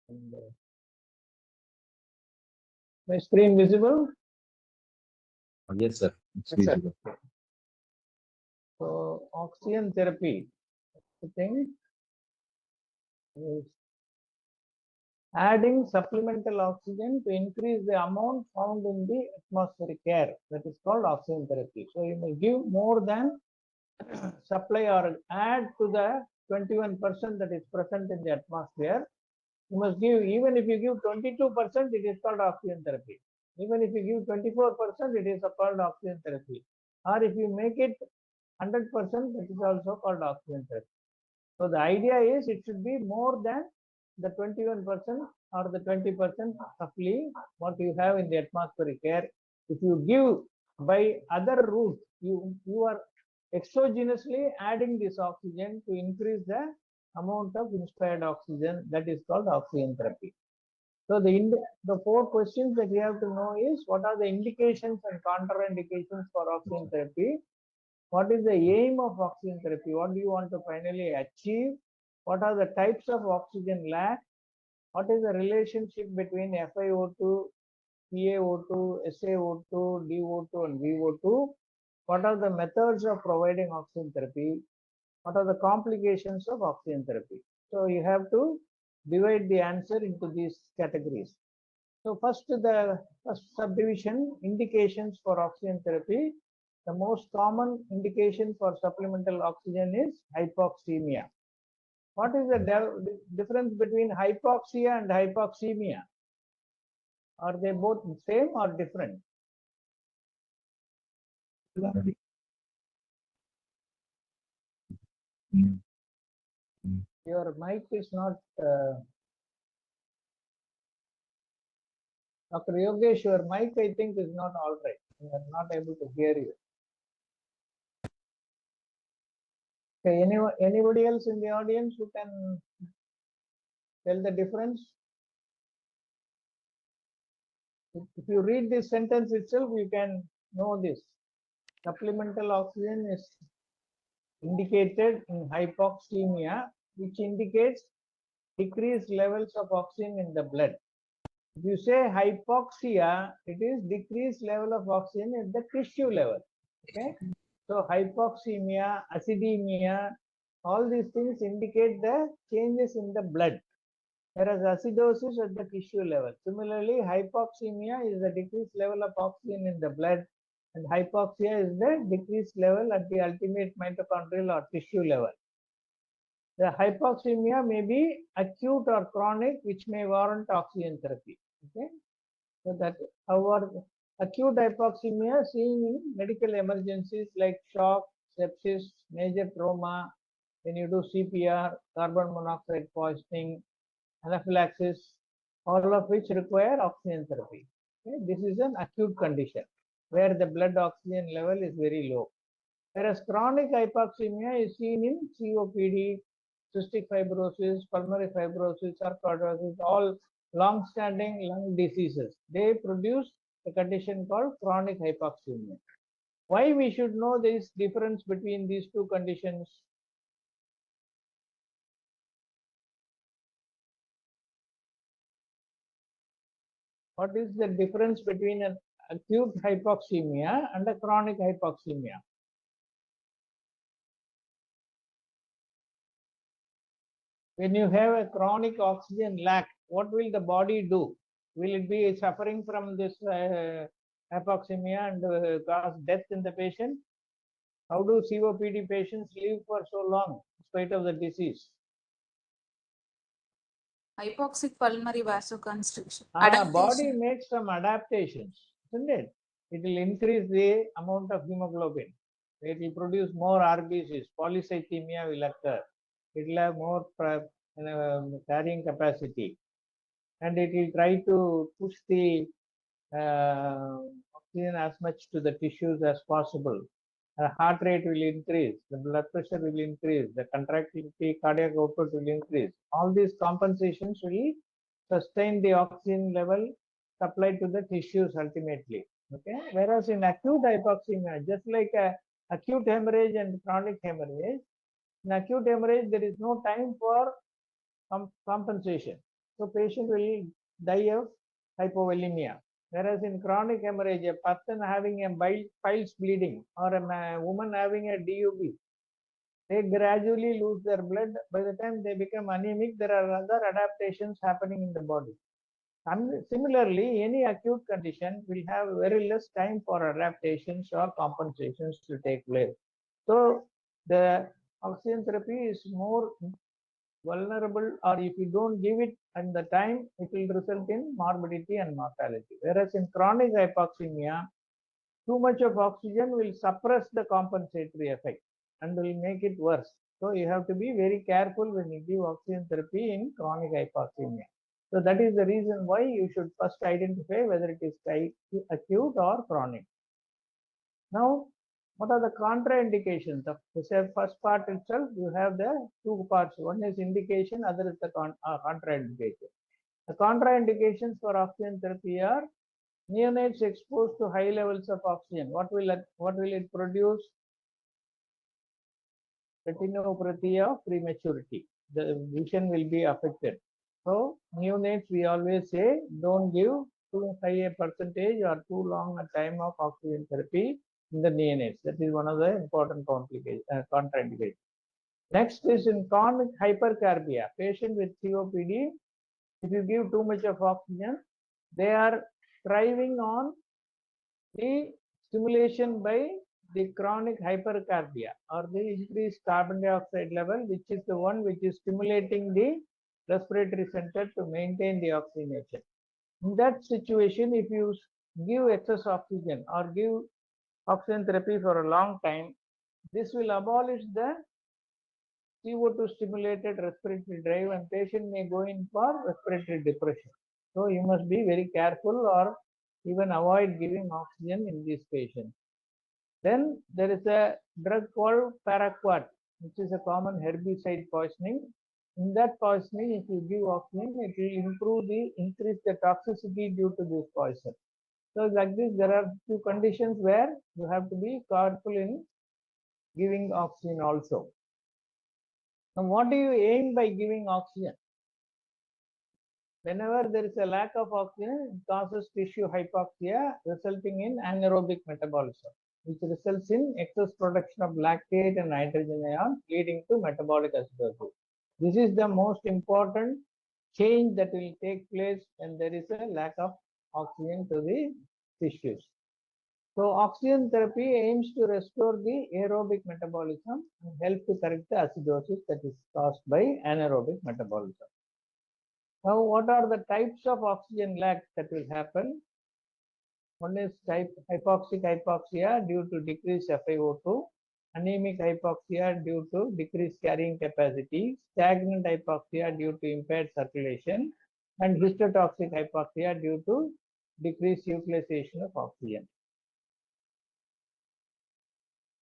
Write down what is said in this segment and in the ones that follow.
And, my screen visible? Yes, sir. It's Yes, sir. visible. So oxygen therapy, the thing is adding supplemental oxygen to increase the amount found in the atmospheric air. That is called oxygen therapy. So you may give more than supply or add to the 21% that is present in the atmosphere. You must give, even if you give 22%, it is called oxygen therapy. Even if you give 24%, it is called oxygen therapy. Or if you make it 100%, that is also called oxygen therapy. So the idea is it should be more than the 21% or the 20% roughly what you have in the atmospheric air. If you give by other route, you are exogenously adding this oxygen to increase the amount of inspired oxygen. That is called oxygen therapy. So the 4 questions that you have to know is what are the indications and contraindications for oxygen therapy? What is the aim of oxygen therapy? What do you want to finally achieve? What are the types of oxygen lack? What is the relationship between FiO2, PaO2, SaO2, DO2, and VO2? What are the methods of providing oxygen therapy? What are the complications of oxygen therapy? So you have to divide the answer into these categories. So first, the first subdivision, indications for oxygen therapy. The most common indication for supplemental oxygen is hypoxemia. What is the difference between hypoxia and hypoxemia? Are they both same or different? Your mic is not, Dr. Yogesh, your mic I think is not all right. We are not able to hear you. Okay, anybody else in the audience who can tell the difference? If you read this sentence itself, you can know this. Supplemental oxygen is indicated in hypoxemia, which indicates decreased levels of oxygen in the blood. If you say hypoxia, it is decreased level of oxygen at the tissue level. Okay, so hypoxemia, acidemia, all these things indicate the changes in the blood, whereas acidosis at the tissue level. Similarly, hypoxemia is the decreased level of oxygen in the blood, and hypoxia is the decreased level at the ultimate mitochondrial or tissue level. The hypoxemia may be acute or chronic, which may warrant oxygen therapy. Okay, so that our acute hypoxemia seen in medical emergencies like shock, sepsis, major trauma, when you do CPR, carbon monoxide poisoning, anaphylaxis, all of which require oxygen therapy. Okay? This is an acute condition where the blood oxygen level is very low. Whereas chronic hypoxemia is seen in COPD, cystic fibrosis, pulmonary fibrosis, sarcoidosis, all long-standing lung diseases. They produce a condition called chronic hypoxemia. Why we should know this difference between these two conditions? What is the difference between an acute hypoxemia and a chronic hypoxemia? When you have a chronic oxygen lack, what will the body do? Will it be suffering from this hypoxemia and cause death in the patient? How do COPD patients live for so long in spite of the disease? Hypoxic pulmonary vasoconstriction. Body makes some adaptations, isn't it? It will increase the amount of hemoglobin. It will produce more RBCs. Polycythemia will occur. It will have more carrying capacity, and it will try to push the oxygen as much to the tissues as possible. The heart rate will increase, the blood pressure will increase, the contractility, cardiac output will increase. All these compensations will sustain the oxygen level supplied to the tissues ultimately. Okay, whereas in acute hypoxemia, just like acute hemorrhage and chronic hemorrhage, in acute hemorrhage there is no time for compensation. So patient will die of hypovolemia. Whereas in chronic hemorrhage, a person having a piles bleeding or a woman having a DUB, they gradually lose their blood. By the time they become anemic, there are other adaptations happening in the body. And similarly, any acute condition will have very less time for adaptations or compensations to take place. So the oxygen therapy is more vulnerable, or if you don't give it at the time, it will result in morbidity and mortality. Whereas in chronic hypoxemia, too much of oxygen will suppress the compensatory effect and will make it worse. So you have to be very careful when you give oxygen therapy in chronic hypoxemia. So that is the reason why you should first identify whether it is acute or chronic. Now, what are the contraindications of the first part itself? You have the two parts. One is indication, other is the contraindication. The contraindications for oxygen therapy are neonates exposed to high levels of oxygen. What will it produce? Retinopathy of prematurity. The vision will be affected. So neonates, we always say, don't give too high a percentage or too long a time of oxygen therapy in the neonates. That is one of the important contraindications. Next is in chronic hypercarbia. Patient with COPD, if you give too much of oxygen, they are thriving on the stimulation by the chronic hypercarbia or the increased carbon dioxide level, which is the one which is stimulating the respiratory center to maintain the oxygenation. In that situation, if you give excess oxygen or give oxygen therapy for a long time, this will abolish the CO2 stimulated respiratory drive and patient may go in for respiratory depression. So you must be very careful or even avoid giving oxygen in these patients. Then there is a drug called paraquat, which is a common herbicide poisoning. In that poisoning, if you give oxygen, it will increase the toxicity due to this poison. So like this, there are few conditions where you have to be careful in giving oxygen also. Now, what do you aim by giving oxygen? Whenever there is a lack of oxygen, it causes tissue hypoxia, resulting in anaerobic metabolism, which results in excess production of lactate and nitrogen ions, leading to metabolic acidosis. This is the most important change that will take place when there is a lack of oxygen to the tissues. So oxygen therapy aims to restore the aerobic metabolism and help to correct the acidosis that is caused by anaerobic metabolism. Now, what are the types of oxygen lack that will happen? One is type hypoxic hypoxia due to decreased FiO2, anemic hypoxia due to decreased carrying capacity, stagnant hypoxia due to impaired circulation, and histotoxic hypoxia due to decreased utilization of oxygen.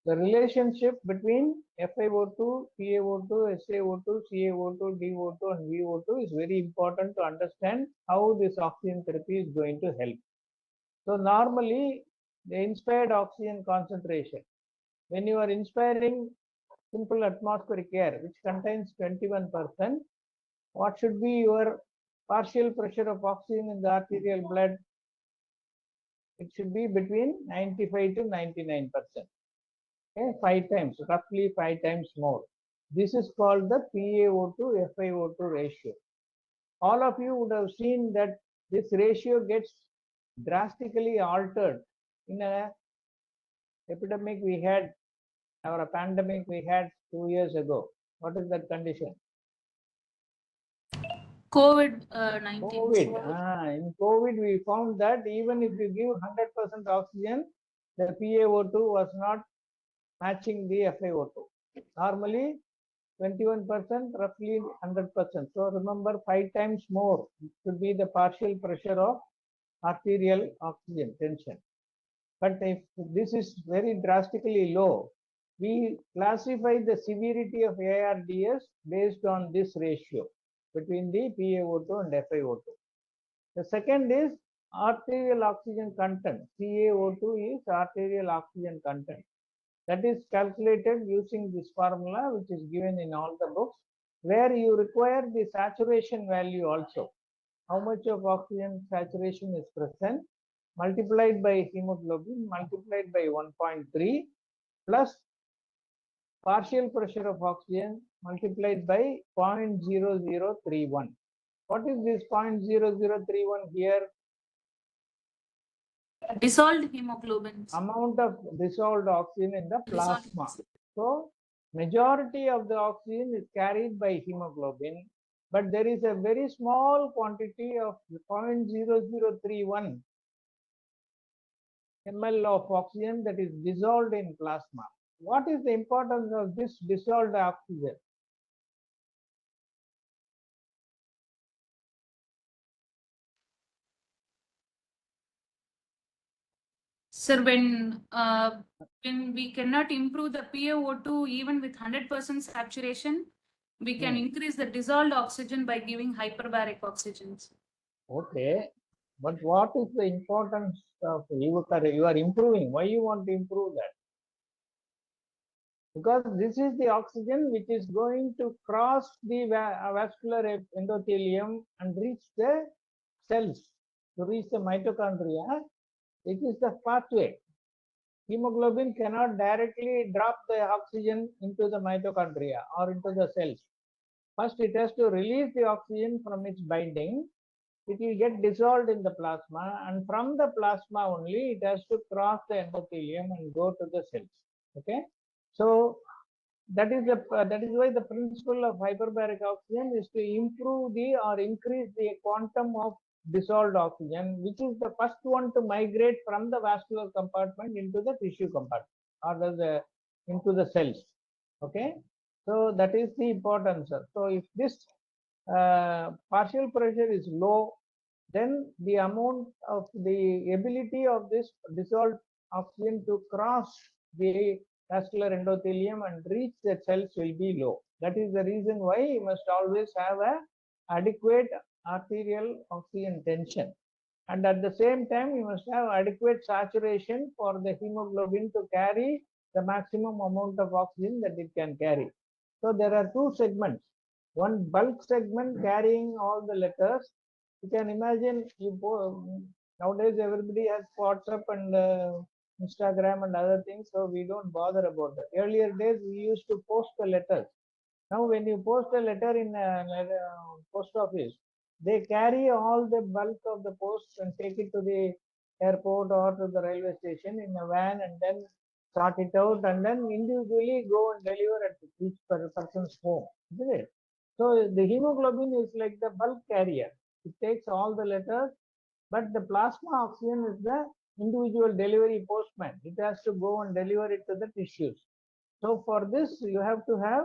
The relationship between FiO2, PaO2, SaO2, CaO2, DO2, and VO2 is very important to understand how this oxygen therapy is going to help. So normally the inspired oxygen concentration, when you are inspiring simple atmospheric air which contains 21%, what should be your partial pressure of oxygen in the arterial blood? It should be between 95 to 99%. Okay, 5 times, roughly 5 times more. This is called the PaO2 FiO2 ratio. All of you would have seen that this ratio gets drastically altered in a epidemic we had or a pandemic we had 2 years ago. What is that condition? COVID-19. In COVID, we found that even if you give 100% oxygen, the PaO2 was not matching the FiO2. Normally, 21%, roughly 100%. So remember, 5 times more should be the partial pressure of arterial oxygen tension. But if this is very drastically low, we classify the severity of ARDS based on this ratio between the PaO2 and FiO2. The second is arterial oxygen content. CaO2 is arterial oxygen content. That is calculated using this formula, which is given in all the books, where you require the saturation value also. how much of oxygen saturation is present, multiplied by hemoglobin, multiplied by 1.3, plus partial pressure of oxygen multiplied by 0.0031. What is this 0.0031 here? Dissolved hemoglobin. Amount of dissolved oxygen in the plasma. So majority of the oxygen is carried by hemoglobin, but there is a very small quantity of 0.0031 ml of oxygen that is dissolved in plasma. What is the importance of this dissolved oxygen? Sir, when we cannot improve the PaO2 even with 100% saturation, we can increase the dissolved oxygen by giving hyperbaric oxygens. Okay, but what is the importance of you are improving? Why you want to improve that? Because this is the oxygen which is going to cross the vascular endothelium and reach the cells, to reach the mitochondria. It is the pathway. Hemoglobin cannot directly drop the oxygen into the mitochondria or into the cells. First, it has to release the oxygen from its binding. It will get dissolved in the plasma, and from the plasma only it has to cross the endothelium and go to the cells. Okay, so that is why the principle of hyperbaric oxygen is to improve the or increase the quantum of dissolved oxygen, which is the first one to migrate from the vascular compartment into the tissue compartment or into the cells. Okay, so that is the importance. So if this partial pressure is low, then the amount of the ability of this dissolved oxygen to cross the vascular endothelium and reach the cells will be low. That is the reason why you must always have a adequate arterial oxygen tension, and at the same time you must have adequate saturation for the hemoglobin to carry the maximum amount of oxygen that it can carry. So there are two segments, one bulk segment carrying all the letters. You can imagine, nowadays everybody has WhatsApp and Instagram and other things, so we don't bother about that. Earlier days we used to post the letters. Now when you post a letter in a post office, they carry all the bulk of the post and take it to the airport or to the railway station in a van, and then sort it out and then individually go and deliver at each person's home, isn't it? So the hemoglobin is like the bulk carrier. It takes all the letters, but the plasma oxygen is the individual delivery postman. It has to go and deliver it to the tissues. So for this, you have to have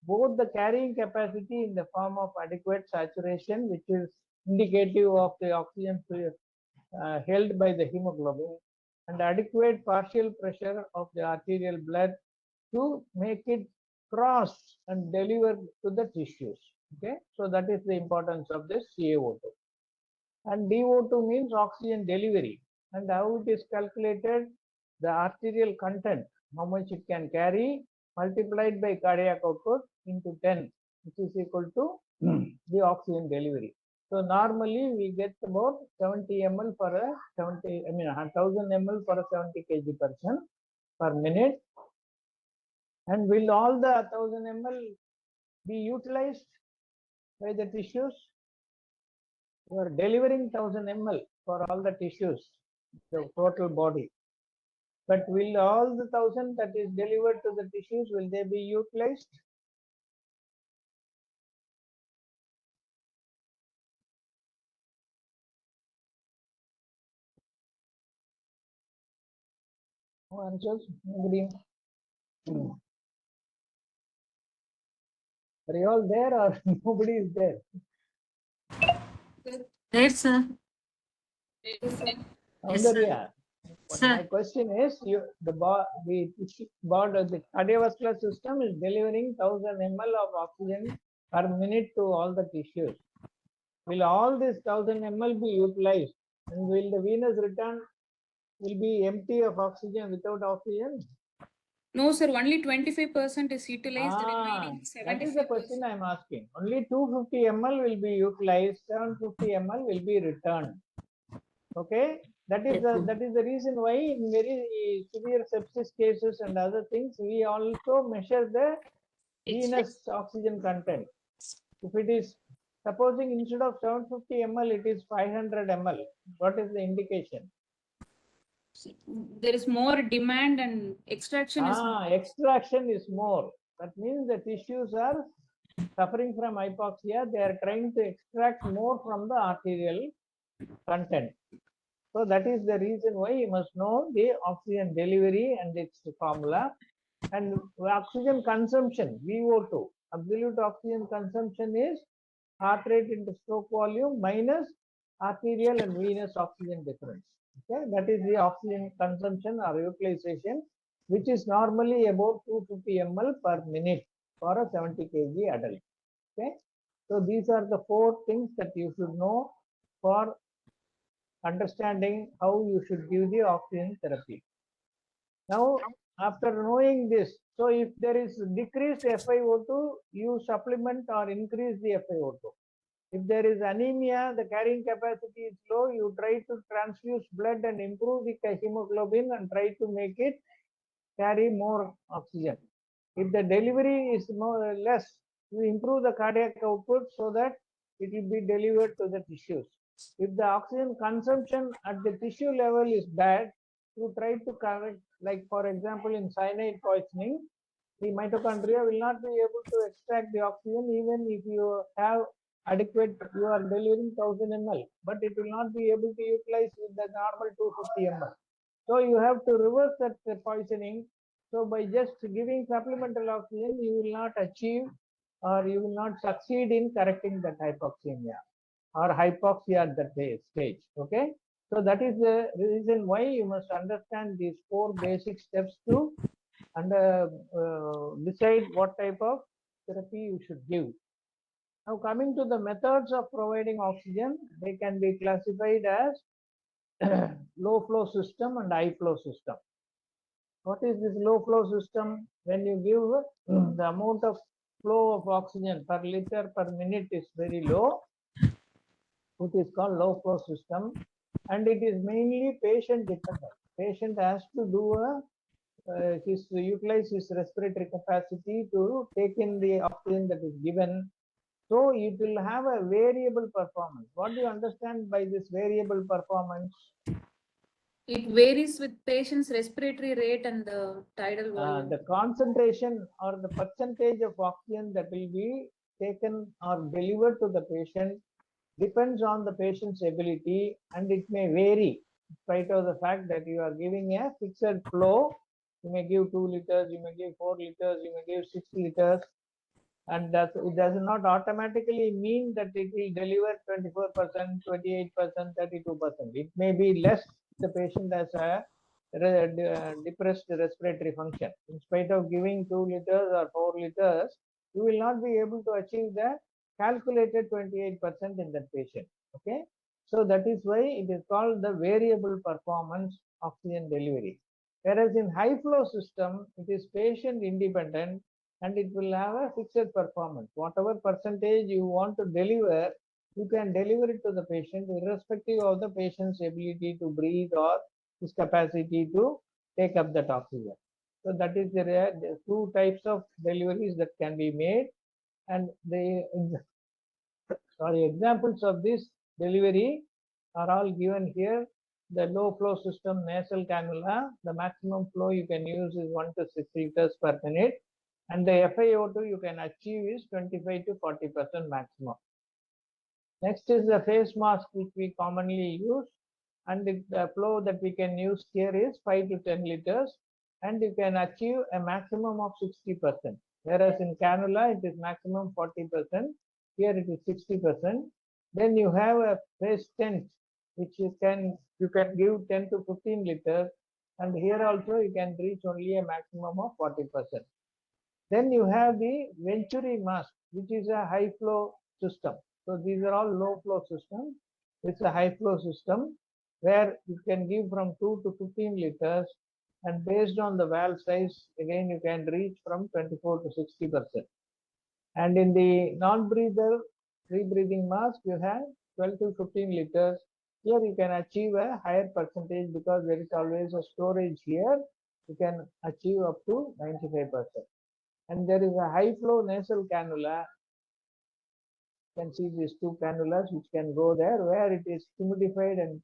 both the carrying capacity in the form of adequate saturation, which is indicative of the oxygen held by the hemoglobin, and adequate partial pressure of the arterial blood to make it cross and deliver to the tissues. Okay, so that is the importance of this CaO2. And DO2 means oxygen delivery, and how it is calculated, the arterial content, how much it can carry, multiplied by cardiac output into 10, which is equal to the oxygen delivery. So normally we get about 70 ml for a 1000 ml for a 70 kg person per minute. And will all the 1000 ml be utilized by the tissues? You are delivering 1000 ml for all the tissues, the total body. But will all the 1000 that is delivered to the tissues, will they be utilized? No answers? Nobody? Are you all there or nobody is there? There, sir. Soundarya, Sir. my question is, the cardiovascular system is delivering 1000 ml of oxygen per minute to all the tissues. Will all this 1000 ml be utilized, and will the venous return will be empty of oxygen, without oxygen? No, sir, only 25% is utilized, the Ah, remaining that is the 75%. question I am asking. Only 250 ml will be utilized, 750 ml will be returned. Okay, that is the reason why in very severe sepsis cases and other things we also measure the venous oxygen content. If it is supposing instead of 750 ml it is 500 ml, what is the indication? There is more demand and extraction is more. Extraction is more. That means the tissues are suffering from hypoxia. They are trying to extract more from the arterial content. So that is the reason why you must know the oxygen delivery and its formula. And oxygen consumption, VO2, absolute oxygen consumption is heart rate into stroke volume minus arterial and venous oxygen difference. Okay, that is the oxygen consumption or utilization, which is normally about 250 ml per minute for a 70 kg adult. Okay, so these are the 4 things that you should know for understanding how you should give the oxygen therapy. Now, after knowing this, so if there is decreased FiO2, you supplement or increase the FiO2. If there is anemia, the carrying capacity is low, you try to transfuse blood and improve the hemoglobin and try to make it carry more oxygen. If the delivery is less, you improve the cardiac output so that it will be delivered to the tissues. If the oxygen consumption at the tissue level is bad, you try to correct, like for example in cyanide poisoning, the mitochondria will not be able to extract the oxygen even if you have adequate, you are delivering 1000 ml, but it will not be able to utilize with the normal 250 ml. So you have to reverse that poisoning. So by just giving supplemental oxygen, you will not achieve or you will not succeed in correcting that hypoxemia or hypoxia at that stage. Okay. So that is the reason why you must understand these 4 basic steps to decide what type of therapy you should give. Now coming to the methods of providing oxygen, they can be classified as low flow system and high flow system. What is this low flow system? When you give the amount of flow of oxygen per liter per minute is very low, it is called low flow system, and it is mainly patient dependent. Patient has to do utilize his respiratory capacity to take in the oxygen that is given. So it will have a variable performance. What do you understand by this variable performance? It varies with patient's respiratory rate and the tidal volume. The concentration or the percentage of oxygen that will be taken or delivered to the patient depends on the patient's ability, and it may vary in spite of the fact that you are giving a fixed flow. You may give 2 liters, you may give 4 liters, you may give 6 liters, and it does not automatically mean that it will deliver 24%, 28%, 32%. It may be less. The patient has a depressed respiratory function. In spite of giving 2 liters or 4 liters, you will not be able to achieve the calculated 28% in that patient. Okay, so that is why it is called the variable performance oxygen delivery. Whereas in high flow system, it is patient independent and it will have a fixed performance. Whatever percentage you want to deliver, you can deliver it to the patient irrespective of the patient's ability to breathe or his capacity to take up that oxygen. So that is the 2 types of deliveries that can be made, and the examples of this delivery are all given here. The low flow system nasal cannula, the maximum flow you can use is 1 to 6 liters per minute, and the FiO2 you can achieve is 25 to 40% maximum. Next is the face mask, which we commonly use, and the flow that we can use here is 5 to 10 liters, and you can achieve a maximum of 60%. Whereas in cannula it is maximum 40%, here it is 60%. Then you have a face tent, which you can give 10 to 15 liters, and here also you can reach only a maximum of 40%. Then you have the Venturi mask, which is a high flow system. So these are all low flow systems. It's a high flow system where you can give from 2 to 15 liters, and based on the valve size, again you can reach from 24 to 60%. And in the non-breather rebreathing mask, you have 12 to 15 liters. Here you can achieve a higher percentage because there is always a storage here. You can achieve up to 95%. And there is a high flow nasal cannula. You can see these two cannulas which can go there where it is humidified and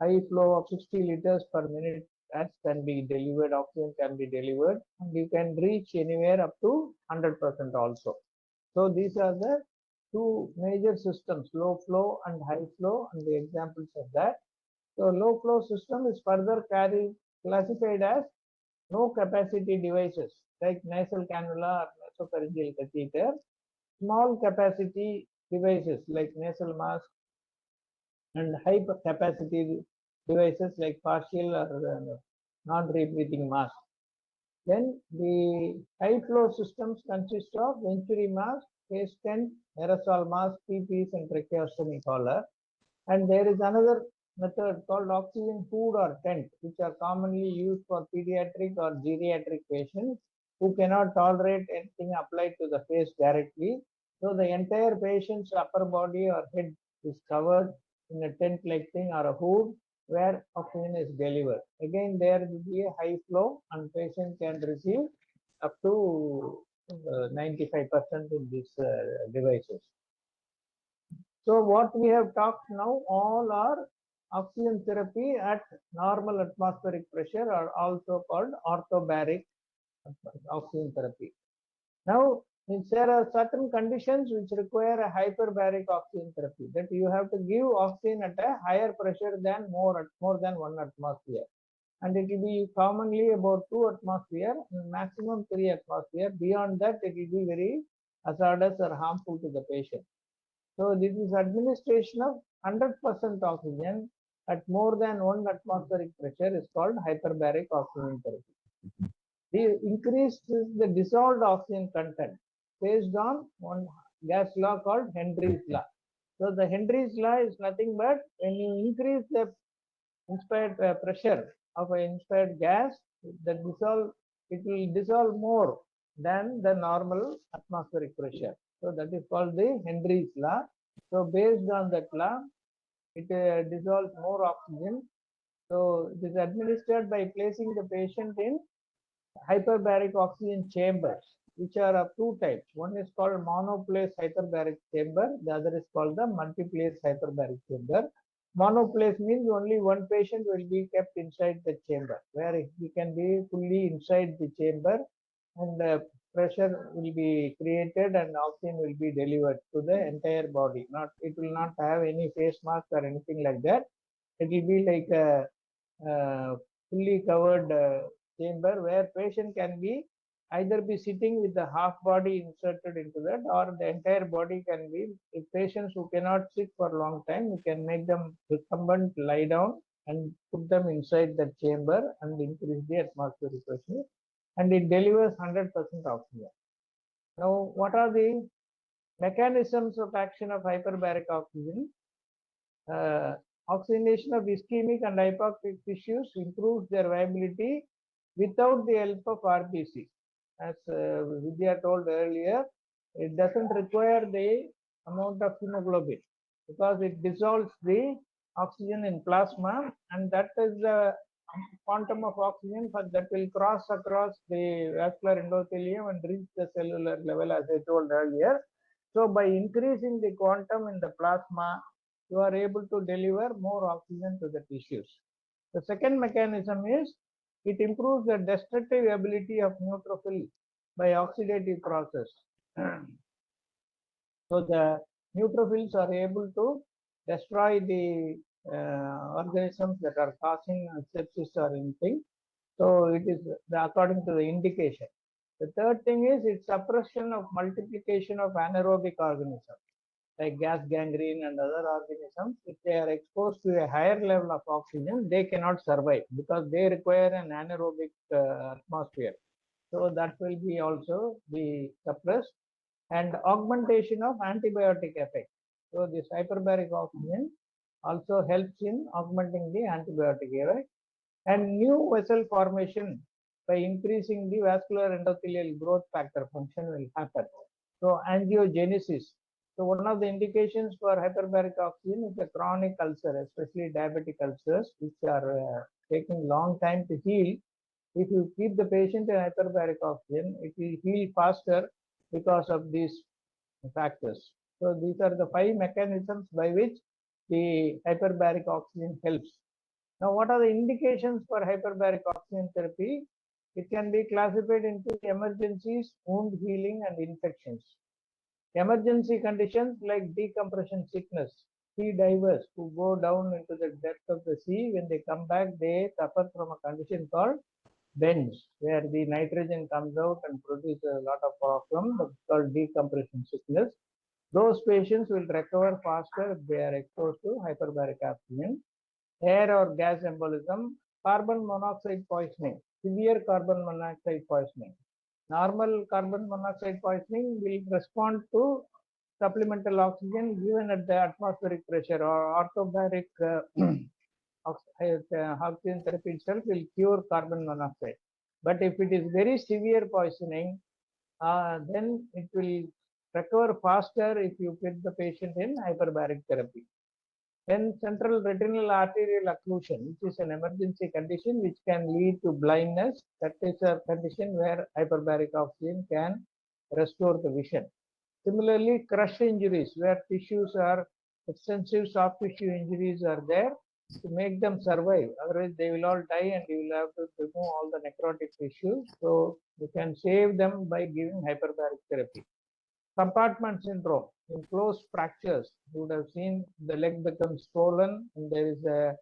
high flow of 60 liters per minute as can be delivered, oxygen can be delivered, and you can reach anywhere up to 100% also. So these are the two major systems, low flow and high flow, and the examples of that. So low flow system is further classified as no capacity devices like nasal cannula or nasopharyngeal catheter, small capacity devices like nasal mask, and high capacity devices like partial or non-rebreathing mask. Then the high flow systems consist of venturi mask, face tent, aerosol mask, PPs, and tracheostomy collar. And there is another method called oxygen hood or tent, which are commonly used for pediatric or geriatric patients who cannot tolerate anything applied to the face directly. So the entire patient's upper body or head is covered in a tent-like thing or a hood where oxygen is delivered. Again, there will be a high flow and patient can receive up to 95% in these devices. So what we have talked now all are oxygen therapy at normal atmospheric pressure are also called orthobaric oxygen therapy. Now, there are certain conditions which require a hyperbaric oxygen therapy, that you have to give oxygen at a higher pressure than more than 1 atmosphere. And it will be commonly about 2 atmosphere and maximum 3 atmosphere. Beyond that, it will be very hazardous or harmful to the patient. So this is administration of 100% oxygen at more than 1 atmospheric pressure is called hyperbaric oxygen therapy. The increase is the dissolved oxygen content based on one gas law called Henry's law. So the Henry's law is nothing but when you increase the inspired pressure of an inspired gas, it will dissolve more than the normal atmospheric pressure. So that is called the Henry's law. So based on that law, it dissolves more oxygen. So it is administered by placing the patient in hyperbaric oxygen chambers, which are of two types. One is called monoplace hyperbaric chamber. The other is called the multiplace hyperbaric chamber. Monoplace means only one patient will be kept inside the chamber, where he can be fully inside the chamber, and pressure will be created and oxygen will be delivered to the entire body. It will not have any face mask or anything like that. It will be like a fully covered chamber where patient can be either be sitting with the half body inserted into that, or the entire body can be. If patients who cannot sit for a long time, you can make them recumbent, lie down, and put them inside the chamber and increase the atmospheric pressure, and it delivers 100% oxygen. Now, what are the mechanisms of action of hyperbaric oxygen? Oxygenation of ischemic and hypoxic tissues improves their viability without the help of RBC. As Vidya told earlier, it doesn't require the amount of hemoglobin because it dissolves the oxygen in plasma, and that is the quantum of oxygen that will cross across the vascular endothelium and reach the cellular level, as I told earlier. So by increasing the quantum in the plasma, you are able to deliver more oxygen to the tissues. The second mechanism is it improves the destructive ability of neutrophil by oxidative process. So the neutrophils are able to destroy the organisms that are causing sepsis or anything. So it is according to the indication. The third thing is its suppression of multiplication of anaerobic organisms like gas gangrene and other organisms. If they are exposed to a higher level of oxygen, they cannot survive because they require an anaerobic atmosphere. So that will be also be suppressed, and augmentation of antibiotic effect. So this hyperbaric oxygen also helps in augmenting the antibiotic effect. And new vessel formation by increasing the vascular endothelial growth factor function will happen. So angiogenesis. So one of the indications for hyperbaric oxygen is a chronic ulcer, especially diabetic ulcers, which are taking long time to heal. If you keep the patient in hyperbaric oxygen, it will heal faster because of these factors. So these are the 5 mechanisms by which the hyperbaric oxygen helps. Now, what are the indications for hyperbaric oxygen therapy? It can be classified into emergencies, wound healing, and infections. Emergency conditions like decompression sickness. Sea divers who go down into the depth of the sea, when they come back, they suffer from a condition called bends, where the nitrogen comes out and produces a lot of problem. That's called decompression sickness. Those patients will recover faster if they are exposed to hyperbaric oxygen. Air or gas embolism, carbon monoxide poisoning, severe carbon monoxide poisoning. Normal carbon monoxide poisoning will respond to supplemental oxygen given at the atmospheric pressure, or orthobaric oxygen therapy itself will cure carbon monoxide. But if it is very severe poisoning, then it will recover faster if you put the patient in hyperbaric therapy. Then central retinal arterial occlusion, which is an emergency condition which can lead to blindness. That is a condition where hyperbaric oxygen can restore the vision. Similarly, crush injuries, where tissues are extensive soft tissue injuries are there, to make them survive. Otherwise, they will all die and you will have to remove all the necrotic tissues. So you can save them by giving hyperbaric therapy. Compartment syndrome, in closed fractures, you would have seen the leg becomes swollen and there is a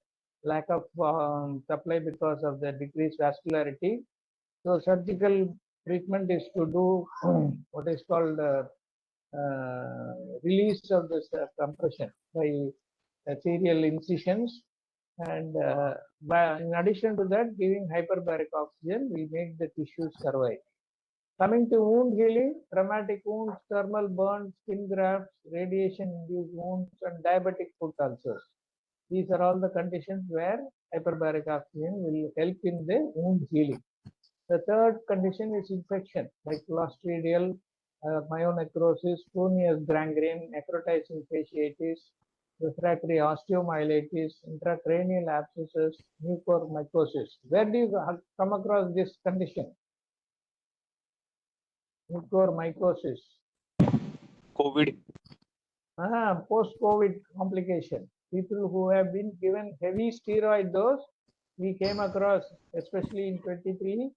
lack of supply because of the decreased vascularity. So surgical treatment is to do what is called release of this compression by serial incisions, and in addition to that, giving hyperbaric oxygen will make the tissues survive. Coming to wound healing, traumatic wounds, thermal burns, skin grafts, radiation-induced wounds, and diabetic foot ulcers. These are all the conditions where hyperbaric oxygen will help in the wound healing. The third condition is infection, like clostridial, myonecrosis, Peyronie's gangrene, necrotizing fasciitis, refractory osteomyelitis, intracranial abscesses, mucormycosis. Where do you come across this condition? Mucormycosis. COVID. Post-COVID complication. People who have been given heavy steroid dose, we came across, especially in 23,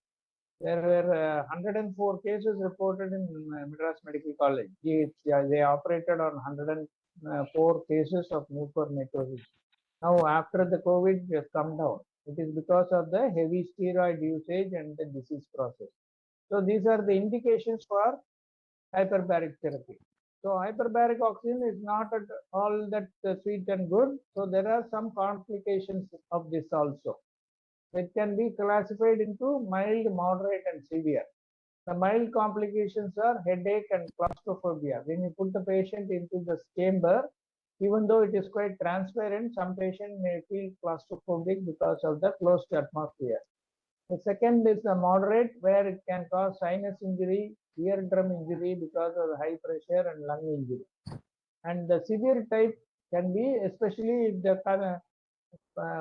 there were 104 cases reported in Madras Medical College. They operated on 104 cases of mucormycosis. Now, after the COVID, it has come down. It is because of the heavy steroid usage and the disease process. So these are the indications for hyperbaric therapy. So hyperbaric oxygen is not at all that sweet and good. So there are some complications of this also. It can be classified into mild, moderate, and severe. The mild complications are headache and claustrophobia. When you put the patient into the chamber, even though it is quite transparent, some patient may feel claustrophobic because of the closed atmosphere. The second is the moderate, where it can cause sinus injury, eardrum injury because of high pressure and lung injury. And the severe type can be, especially if the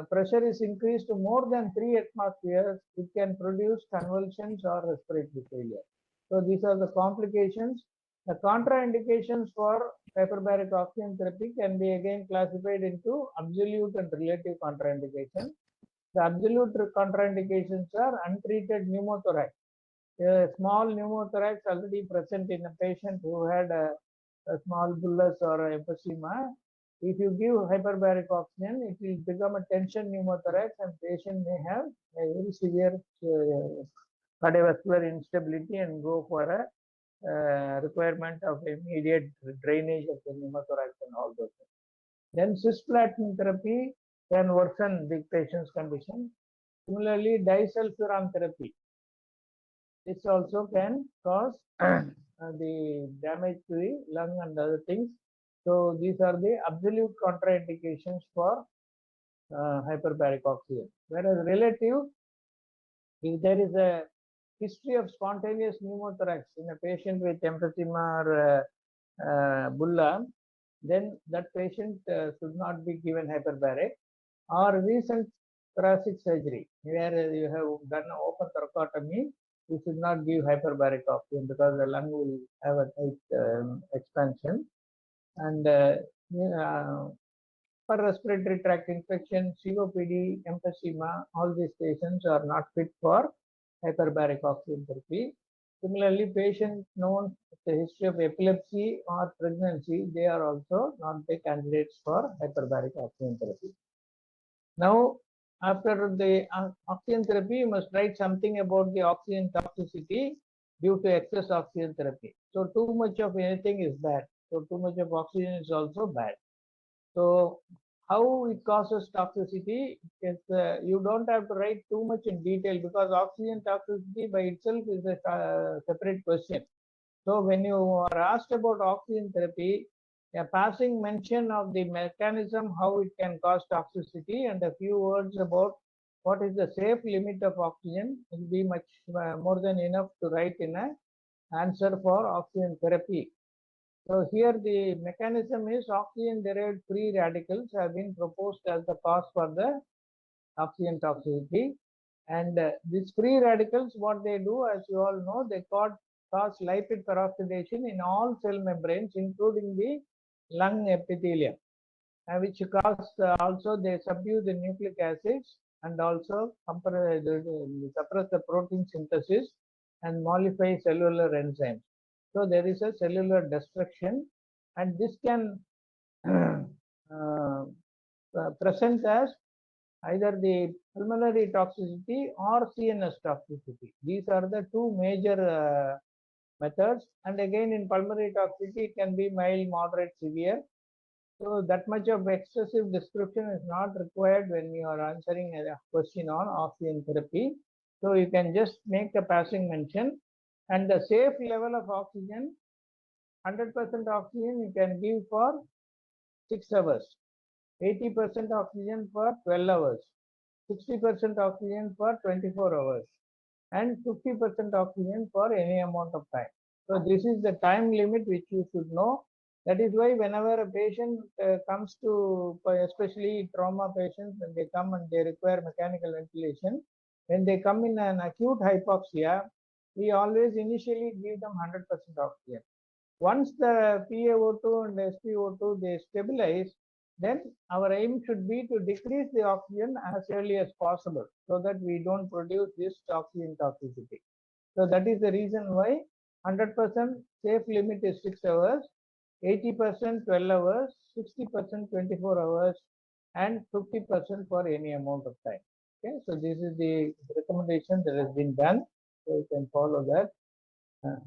pressure is increased to more than 3 atmospheres, it can produce convulsions or respiratory failure. So these are the complications. The contraindications for hyperbaric oxygen therapy can be again classified into absolute and relative contraindications. The absolute contraindications are untreated pneumothorax. A small pneumothorax already present in a patient who had a small bullous or emphysema. If you give hyperbaric oxygen, it will become a tension pneumothorax and patient may have a very severe cardiovascular instability and go for a requirement of immediate drainage of the pneumothorax and all those things. Then cisplatin therapy can worsen the patient's condition. Similarly, disulfiram therapy. This also can cause the damage to the lung and other things. So these are the absolute contraindications for hyperbaric oxygen. Whereas relative, if there is a history of spontaneous pneumothorax in a patient with emphysema or bulla, then that patient should not be given hyperbaric. Or recent thoracic surgery where you have done open thoracotomy, you should not give hyperbaric oxygen because the lung will have a tight expansion. And for respiratory tract infection, COPD, emphysema, all these patients are not fit for hyperbaric oxygen therapy. Similarly, patients known with a history of epilepsy or pregnancy, they are also not the candidates for hyperbaric oxygen therapy. Now, after the oxygen therapy, you must write something about the oxygen toxicity due to excess oxygen therapy. So, too much of anything is bad. So, too much of oxygen is also bad. So, how it causes toxicity is you don't have to write too much in detail because oxygen toxicity by itself is a separate question. So, when you are asked about oxygen therapy, a passing mention of the mechanism, how it can cause toxicity, and a few words about what is the safe limit of oxygen will be much more than enough to write in an answer for oxygen therapy. So here the mechanism is oxygen derived free radicals have been proposed as the cause for the oxygen toxicity. And these free radicals, what they do, as you all know, they cause lipid peroxidation in all cell membranes, including the lung epithelium, which cause also they subdue the nucleic acids and also suppress the protein synthesis and mollify cellular enzymes. So there is a cellular destruction, and this can present as either the pulmonary toxicity or CNS toxicity. These are the two major methods. And again, in pulmonary toxicity, it can be mild, moderate, severe. So that much of excessive description is not required when you are answering a question on oxygen therapy. So you can just make a passing mention. And the safe level of oxygen, 100% oxygen you can give for 6 hours, 80% oxygen for 12 hours, 60% oxygen for 24 hours, and 50% oxygen for any amount of time. So this is the time limit which you should know. That is why whenever a patient comes to, especially trauma patients, when they come and they require mechanical ventilation, when they come in an acute hypoxia, we always initially give them 100% oxygen. Once the PaO2 and SpO2 they stabilize, then our aim should be to decrease the oxygen as early as possible so that we don't produce this oxygen toxicity. So that is the reason why 100% safe limit is 6 hours, 80% 12 hours, 60% 24 hours, and 50% for any amount of time. Okay, so this is the recommendation that has been done. So you can follow that.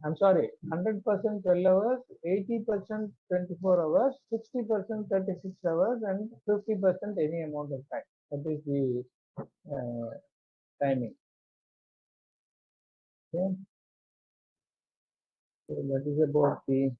I'm sorry, 100% 12 hours, 80% 24 hours, 60% 36 hours, and 50% any amount of time. That is the timing. Okay. So that is about the